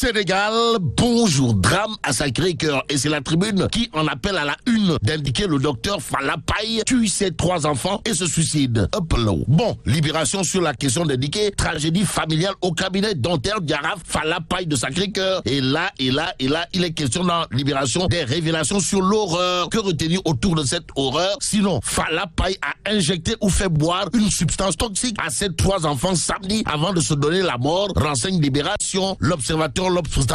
Sénégal, bonjour, drame à Sacré-Cœur. Et c'est la Tribune qui en appelle à la une d'indiquer le docteur Falapaye tue ses 3 enfants et se suicide. Bon, libération sur la question d'indiquer tragédie familiale au cabinet dentaire d'Araf Falapaye de Sacré-Cœur. Et là, il est question dans Libération des révélations sur l'horreur. Que retenir autour de cette horreur? Sinon, Falapaye a injecté ou fait boire une substance toxique à ses 3 enfants samedi avant de se donner la mort, renseigne Libération. L'Observateur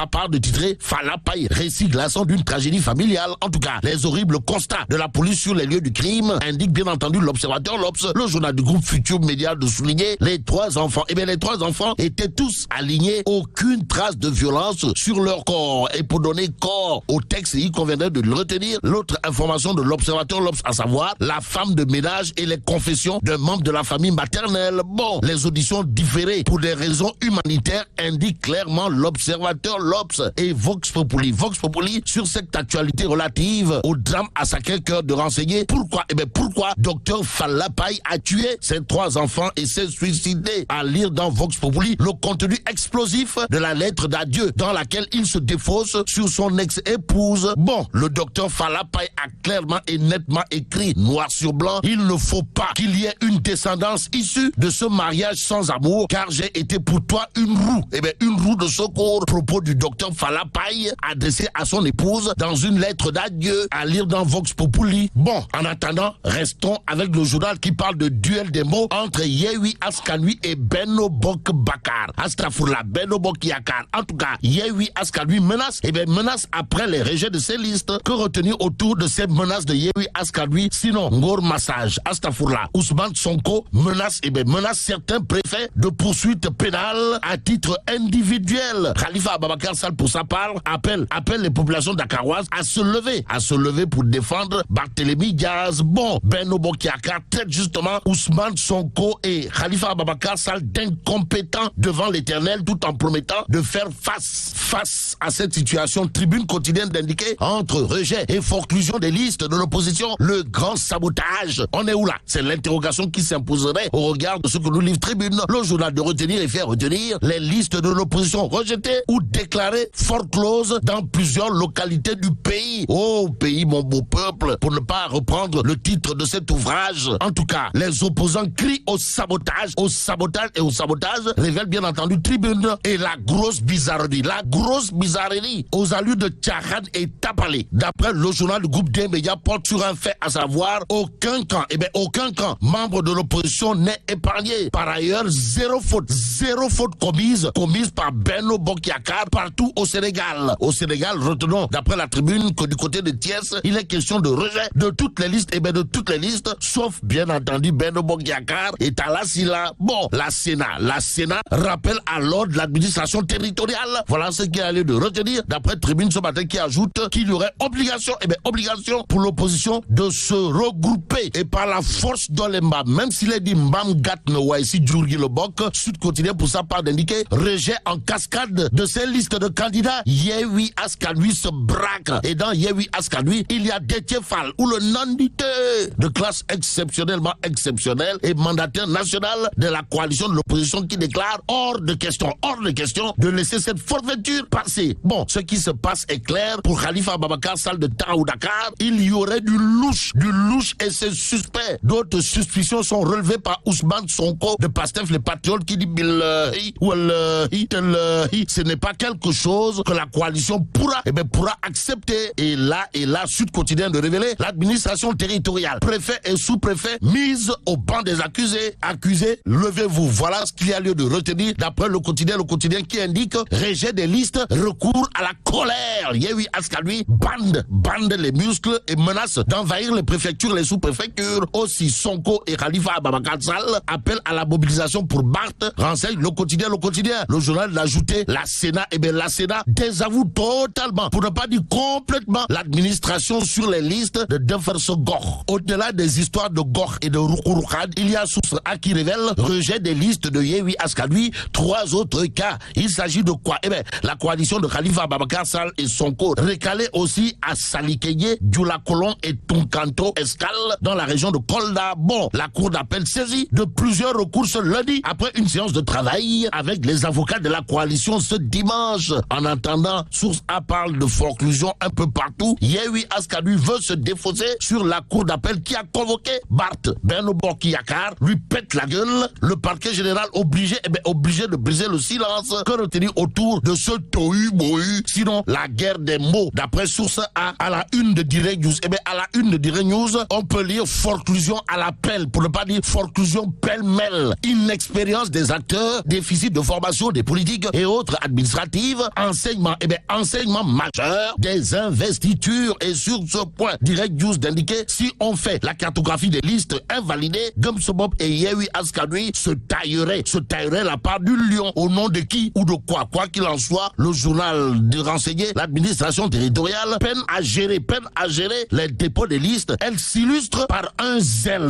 part de titrer Falapaye, récit glaçant d'une tragédie familiale. En tout cas, les horribles constats de la police sur les lieux du crime indiquent bien entendu l'Observateur, le journal du groupe Futur Média, de souligner les 3 enfants. Eh bien, les 3 enfants étaient tous alignés, aucune trace de violence sur leur corps. Et pour donner corps au texte, il conviendrait de le retenir. L'autre information de l'Observateur, à savoir la femme de ménage et les confessions d'un membre de la famille maternelle. Bon, les auditions différées pour des raisons humanitaires indiquent clairement l'Observateur, et Vox Populi. Vox Populi sur cette actualité relative au drame à Sacré-Cœur de renseigner pourquoi. Eh bien, pourquoi Dr Falapaye a tué ses 3 enfants et s'est suicidé. À lire dans Vox Populi le contenu explosif de la lettre d'adieu dans laquelle il se défausse sur son ex-épouse. Bon, le docteur Falapaye a clairement et nettement écrit noir sur blanc: il ne faut pas qu'il y ait une descendance issue de ce mariage sans amour, car j'ai été pour toi une roue. Eh bien, une roue de secours. Propos du docteur Falapaye adressé à son épouse dans une lettre d'adieu, à lire dans Vox Populi. Bon, en attendant, restons avec le journal qui parle de duel des mots entre Yewwi Askan Wi et Benno Bokk Yakaar. Astaghfirullah, Benno Bokk Yakaar. En tout cas, Yewwi Askan Wi menace, et bien menace après les rejets de ces listes. Que retenir autour de ces menaces de Yewwi Askan Wi? Sinon, Ngor Massage, Astaghfirullah, Ousmane Sonko menace, et bien menace certains préfets de poursuites pénales à titre individuel. Khalifa Ababacar Sall, pour sa part, appelle les populations dakaroises à se lever pour défendre Barthélémy Diaz. Bon, Benno Bokk Yakaar traite justement Ousmane Sonko et Khalifa Ababacar Sall d'incompétents devant l'Éternel, tout en promettant de faire face à cette situation. Tribune quotidienne d'indiquer entre rejet et forclusion des listes de l'opposition, le grand sabotage. On est où là? C'est l'interrogation qui s'imposerait au regard de ce que nous livre Tribune. Le journal de retenir et faire retenir les listes de l'opposition rejetées ou déclarées forecloses dans plusieurs localités du pays. Oh pays, mon beau peuple, pour ne pas reprendre le titre de cet ouvrage. En tout cas, les opposants crient au sabotage révèle bien entendu Tribune. Et la grosse bizarrerie aux allures de Tcharan et Tapalé. D'après le journal du groupe des médias, porte sur un fait, à savoir aucun camp membre de l'opposition n'est épargné. Par ailleurs, zéro faute commise par Benno Bokk Yakaar partout au Sénégal. Au Sénégal, retenons d'après la Tribune que du côté de Thiès, il est question de rejet de toutes les listes, sauf bien entendu Benno Bokk Yakaar et Talla Sylla. Bon, la Sénat rappelle à l'ordre l'administration territoriale. Voilà ce qui a lieu de retenir d'après Tribune ce matin, qui ajoute qu'il y aurait obligation pour l'opposition de se regrouper et par la force dans les mbam, même s'il est dit mbam gat ne wa ici Djourgi le Bok. Sud quotidien pour sa part d'indiquer rejet en cascade de ces listes de candidats. Yewwi Askan Wi se braque, et dans Yewwi Askan Wi il y a Déthié Fall, ou le nandité de classe exceptionnellement exceptionnelle et mandataire national de la coalition de l'opposition, qui déclare hors de question de laisser cette forfaiture passer. Bon, ce qui se passe est clair pour Khalifa Ababacar Sall de Tahaou Dakar. Il y aurait du louche et c'est suspect. D'autres suspicions sont relevées par Ousmane Sonko de Pastef les Patriotes, qui dit ce n'est pas quelque chose que la coalition pourra accepter. Et là, Sud quotidien de révéler l'administration territoriale, préfet et sous-préfet mise au banc des accusés. Accusés, levez-vous. Voilà ce qu'il y a lieu de retenir d'après le quotidien qui indique rejet des listes, recours à la colère. Yewwi Askan Wi bande les muscles et menace d'envahir les préfectures, les sous-préfectures. Aussi, Sonko et Khalifa Ababacar Sall appellent à la mobilisation pour Barth, renseigne le quotidien. Le journal d'ajouter la Sénat désavoue totalement, pour ne pas dire complètement, l'administration sur les listes de Deferso Gor. Au-delà des histoires de Gor et de Rukurukhad, il y a source à qui révèle rejet des listes de Yewwi Askan Wi. 3 autres cas. Il s'agit de quoi? La coalition de Khalifa Ababacar Sall et Sonko, recalée aussi à Salikeye, Dioula-Colon et Tunkanto Escale dans la région de Kolda. Bon, la cour d'appel saisie de plusieurs recours ce lundi après une séance de travail avec les avocats de la coalition ce dimanche. En attendant, Source A parle de forclusion un peu partout. Yewwi Askan Wi veut se défausser sur la cour d'appel qui a convoqué Barth. Benno Bokk Yakaar lui pète la gueule. Le parquet général obligé de briser le silence que retenir autour de ce tohu-bohu. Sinon, la guerre des mots. D'après Source A, à la une de Direct News, à la une de Direct News, on peut lire forclusion à l'appel, pour ne pas dire forclusion pêle-mêle. Inexpérience des acteurs, déficit de formation des politiques et autres administratives, enseignement majeur des investitures. Et sur ce point, Direct News d'indiquer, si on fait la cartographie des listes invalidées, Gumsobop et Yewwi Askan Wi se tailleraient la part du lion. Au nom de qui ou de quoi? Quoi qu'il en soit, le journal de renseigner, l'administration territoriale peine à gérer les dépôts des listes. Elle s'illustre par un zèle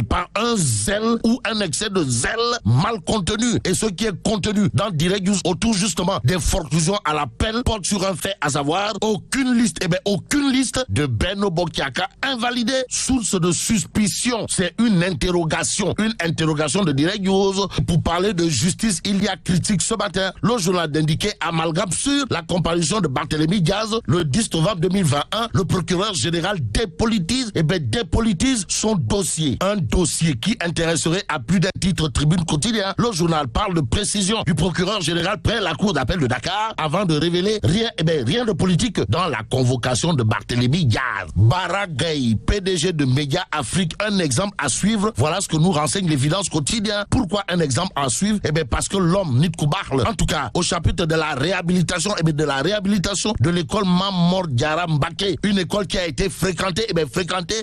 ou un excès de zèle mal contenu. Et ce qui est contenu dans Direct News autour justement des forclusions à l'appel porte sur un fait, à savoir aucune liste de Benno Bokk Yakaar invalidée. Source de suspicion, c'est une interrogation de Direct News. Pour parler de justice, il y a critique ce matin. Le journal d'indiquer amalgame sur la comparution de Barthélémy Diaz le 10 novembre 2021. Le procureur général dépolitise son dossier. Un dossier qui intéresserait à plus d'un titre Tribune Quotidien. Le journal parle de précision du procureur général près la cour d'appel de Dakar avant de révéler rien de politique dans la convocation de Barthélémy Diaz. Bara Gaye, PDG de Média Afrique, un exemple à suivre. Voilà ce que nous renseigne l'évidence quotidien. Pourquoi un exemple à suivre? Parce que l'homme Nit Koubarle, en tout cas au chapitre de la réhabilitation de l'école Mame Mor Diarra Mbacké, une école qui a été fréquentée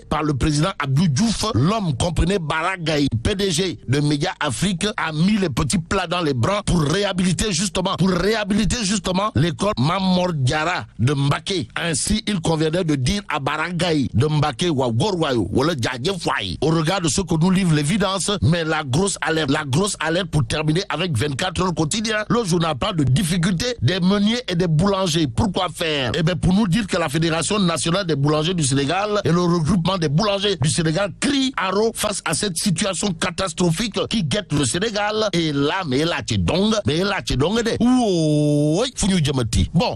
par le président Abdou Diouf. L'homme, comprenez, Bara Gaye, PDG de Média Afrique, a mis les petits plats dans les bras pour réhabiliter justement l'école Mame Mor Diarra de Mbacké. Ainsi, il conviendrait de dire à Bara Gaye de Mbacké wa Gorwayo wala Djadje Faye. Au regard de ce que nous livre l'évidence, mais la grosse alerte pour terminer avec 24 heures quotidien. Le journal parle de difficultés des meuniers et des boulangers. Pourquoi faire? Pour nous dire que la Fédération nationale des boulangers du Sénégal et le regroupement des boulangers du Sénégal crient haro face à cette situation catastrophique qui guette le Sénégal. Et là, mais là, tu donc de. Bon.